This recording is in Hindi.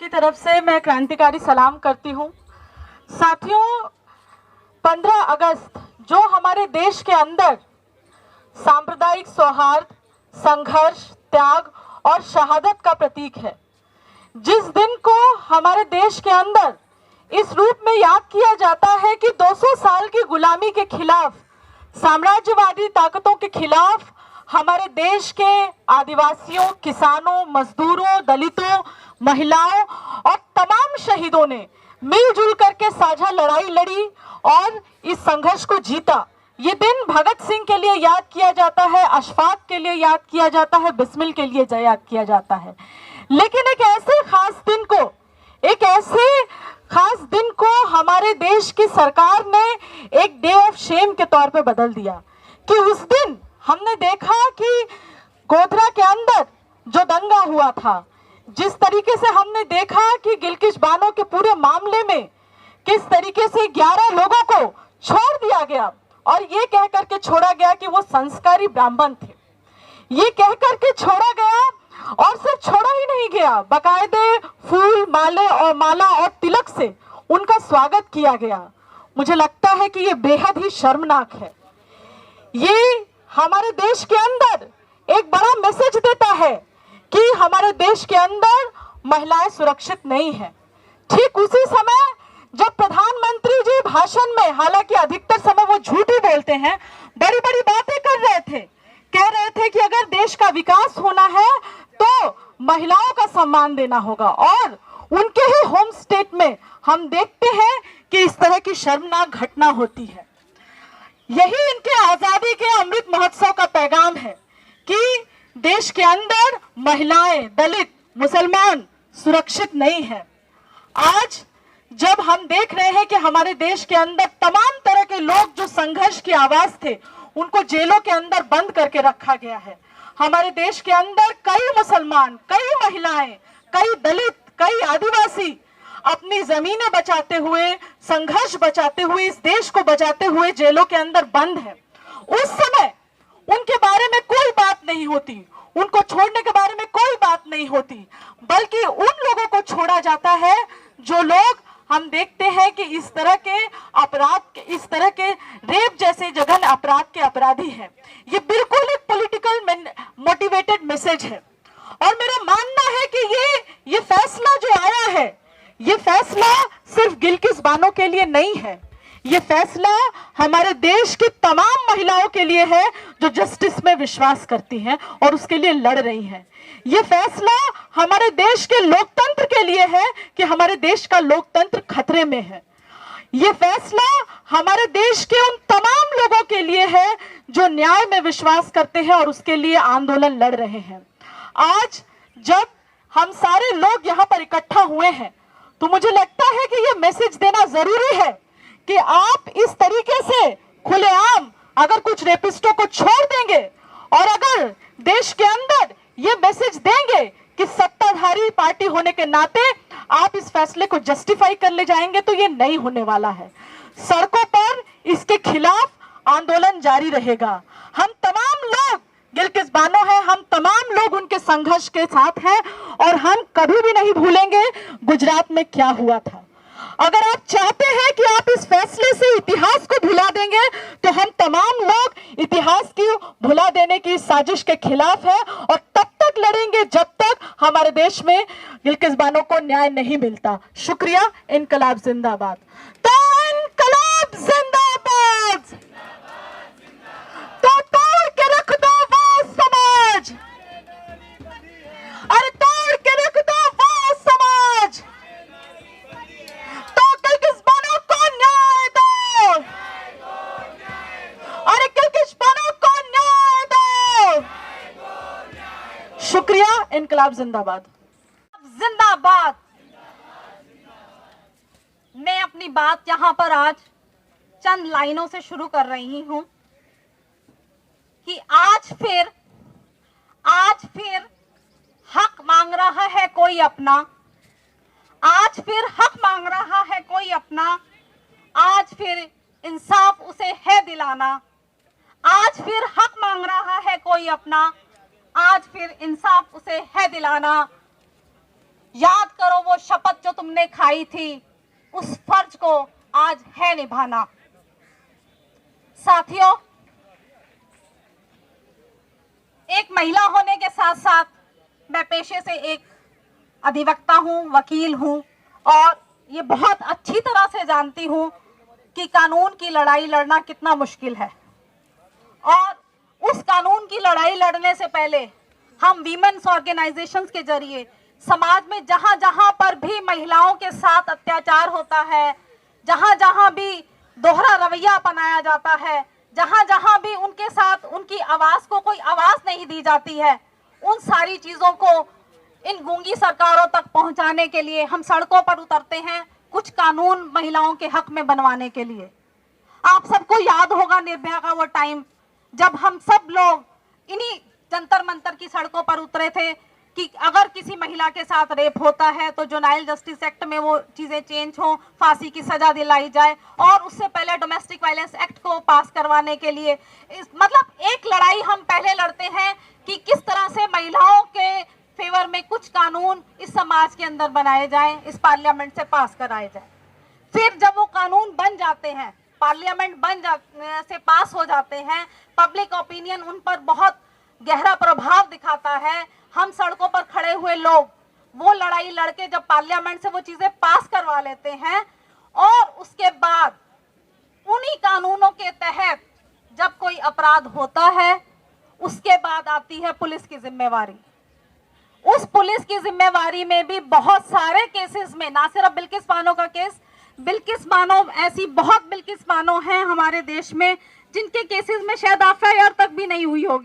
की तरफ से मैं क्रांतिकारी सलाम करती हूँ। साथियों, 15 अगस्त जो हमारे देश के अंदर सांप्रदायिक सौहार्द, संघर्ष, त्याग और शहादत का प्रतीक है, जिस दिन को हमारे देश के अंदर इस रूप में याद किया जाता है कि 200 साल की गुलामी के खिलाफ, साम्राज्यवादी ताकतों के खिलाफ हमारे देश के आदिवासियों, किसानों, मजदूरों, दलितों, महिलाओं और तमाम शहीदों ने मिलजुल करके साझा लड़ाई लड़ी और इस संघर्ष को जीता। ये दिन भगत सिंह के लिए याद किया जाता है, अशफाक के लिए याद किया जाता है, बिस्मिल के लिए याद किया जाता है। लेकिन एक ऐसे खास दिन को हमारे देश की सरकार ने एक डे ऑफ शेम के तौर पे बदल दिया कि उस दिन हमने देखा कि गोधरा के अंदर जो दंगा हुआ था, जिस तरीके से हमने देखा कि गिलगित बानो के पूरे मामले में किस तरीके से 11 लोगों को छोड़ दिया गया और ये कह करके छोड़ा गया कि वो संस्कारी ब्राह्मण थे। ये कह करके छोड़ा गया और सिर्फ छोड़ा ही नहीं गया, बाकायदे फूल, माला और तिलक से उनका स्वागत किया गया। मुझे लगता है कि ये बेहद ही शर्मनाक है। ये हमारे देश के अंदर एक बड़ा मैसेज देता है कि हमारे देश के अंदर महिलाएं सुरक्षित नहीं है। ठीक उसी समय जब प्रधानमंत्री जी भाषण में, हालांकि अधिकतर समय वो झूठ ही बोलते हैं, बड़ी बड़ी बातें कर रहे थे, कह रहे थे कि अगर देश का विकास होना है तो महिलाओं का सम्मान देना होगा, और उनके ही होम स्टेट में हम देखते हैं कि इस तरह की शर्मनाक घटना होती है। यही इनके आजादी के अमृत महोत्सव का पैगाम है कि देश के अंदर महिलाएं, दलित, मुसलमान सुरक्षित नहीं है। आज जब हम देख रहे हैं कि हमारे देश के अंदर तमाम तरह के लोग जो संघर्ष की आवाज थे, उनको जेलों के अंदर बंद करके रखा गया है। हमारे देश के अंदर कई मुसलमान, कई महिलाएं, कई दलित, कई आदिवासी अपनी जमीनें बचाते हुए, संघर्ष बचाते हुए, इस देश को बचाते हुए जेलों के अंदर बंद है। उस समय उनके बारे में कोई बात नहीं होती, उनको छोड़ने के बारे में कोई बात नहीं होती, बल्कि उन लोगों को छोड़ा जाता है जो लोग हम देखते हैं कि इस तरह के अपराध, इस तरह के रेप जैसे जघन्य अपराध के अपराधी हैं। ये बिल्कुल एक पॉलिटिकल मोटिवेटेड मैसेज है। और मेरा मानना है कि ये फैसला जो आया है, ये फैसला सिर्फ गिलगित बानो के लिए नहीं है, ये फैसला हमारे देश की तमाम महिलाओं के लिए है जो जस्टिस में विश्वास करती हैं और उसके लिए लड़ रही हैं। ये फैसला हमारे देश के लोकतंत्र के लिए है कि हमारे देश का लोकतंत्र खतरे में है। ये फैसला हमारे देश के उन तमाम लोगों के लिए है जो न्याय में विश्वास करते हैं और उसके लिए आंदोलन लड़ रहे हैं। आज जब हम सारे लोग यहाँ पर इकट्ठा हुए हैं तो मुझे लगता है कि ये मैसेज देना जरूरी है कि आप इस तरीके से खुलेआम अगर कुछ रेपिस्टों को छोड़ देंगे और अगर देश के अंदर ये मैसेज देंगे कि सत्ताधारी पार्टी होने के नाते आप इस फैसले को जस्टिफाई कर ले जाएंगे, तो ये नहीं होने वाला है। सड़कों पर इसके खिलाफ आंदोलन जारी रहेगा। हम तमाम लोग गिलगित बानो है, हम तमाम लोग उनके संघर्ष के साथ हैं और हम कभी भी नहीं भूलेंगे गुजरात में क्या हुआ था। अगर आप चाहते हैं कि आप इस फैसले से इतिहास को भुला देंगे, तो हम तमाम लोग इतिहास की भुला देने की साजिश के खिलाफ है और तब तक लड़ेंगे जब तक हमारे देश में गिलगित बानो को न्याय नहीं मिलता। शुक्रिया। इनकलाब जिंदाबाद। तो इनकलाब जिंदाबाद। तो तोड़ के रख दो वो समाज, अरे तोड़ के रख दो वो समाज, तो गिलगित बानो को न्याय दो, अरे गिलगित बानो को न्याय दो। शुक्रिया। इनकलाब जिंदाबाद। जिंदाबाद। मैं अपनी बात यहाँ पर आज चंद लाइनों से शुरू कर रही हूँ कि आज फिर हक मांग रहा है कोई अपना, आज फिर हक मांग रहा है कोई अपना, आज फिर इंसाफ उसे है दिलाना, आज फिर हक मांग रहा है कोई अपना, आज फिर इंसाफ उसे है दिलाना। याद करो वो शपथ जो तुमने खाई थी, उस फर्ज को आज है निभाना। साथियों, एक महिला होने के साथ साथ मैं पेशे से एक अधिवक्ता हूं, वकील हूं, और ये बहुत अच्छी तरह से जानती हूं कि कानून की लड़ाई लड़ना कितना मुश्किल है। और उस कानून की लड़ाई लड़ने से पहले हम वीमेन्स ऑर्गेनाइजेशंस के जरिए समाज में जहां जहां पर भी महिलाओं के साथ अत्याचार होता है, जहां जहां भी दोहरा रवैया अपनाया जाता है, जहां जहां भी उनके साथ उनकी आवाज को कोई आवाज नहीं दी जाती है, उन सारी चीजों को इन गूंगी सरकारों तक पहुंचाने के लिए हम सड़कों पर उतरते हैं, कुछ कानून महिलाओं के हक में बनवाने के लिए। आप सबको याद होगा निर्भया का वो टाइम जब हम सब लोग इन्हीं जंतर मंतर की सड़कों पर उतरे थे कि अगर किसी महिला के साथ रेप होता है तो जुनाइल जस्टिस एक्ट में वो चीजें चेंज हो, फांसी की सजा दिलाई जाए, और उससे पहले डोमेस्टिक वायलेंस एक्ट को पास करवाने के लिए मतलब एक लड़ाई हम पहले लड़ते हैं कि किस तरह से महिलाओं के फेवर में कुछ कानून इस समाज के अंदर बनाए जाएं, इस पार्लियामेंट से पास कराए जाएं। फिर जब वो कानून बन जाते हैं, पार्लियामेंट से पास हो जाते हैं, पब्लिक ओपिनियन उन पर बहुत गहरा प्रभाव दिखाता है, हम सड़कों पर खड़े हुए लोग वो लड़ाई लड़के जब पार्लियामेंट से वो चीजें पास करवा लेते हैं, और उसके बाद उन्हीं कानूनों के तहत जब कोई अपराध होता है, उसके बाद आती है पुलिस की जिम्मेवारी। उस पुलिस की जिम्मेवारी में भी बहुत सारे केसेस में, ना सिर्फ बिल्किस बानो का केस, बिल्किस बानो ऐसी बहुत बिल्किस बानो हैं हमारे देश में जिनके केसेस में शायद एफआईआर तक भी नहीं हुई होगी।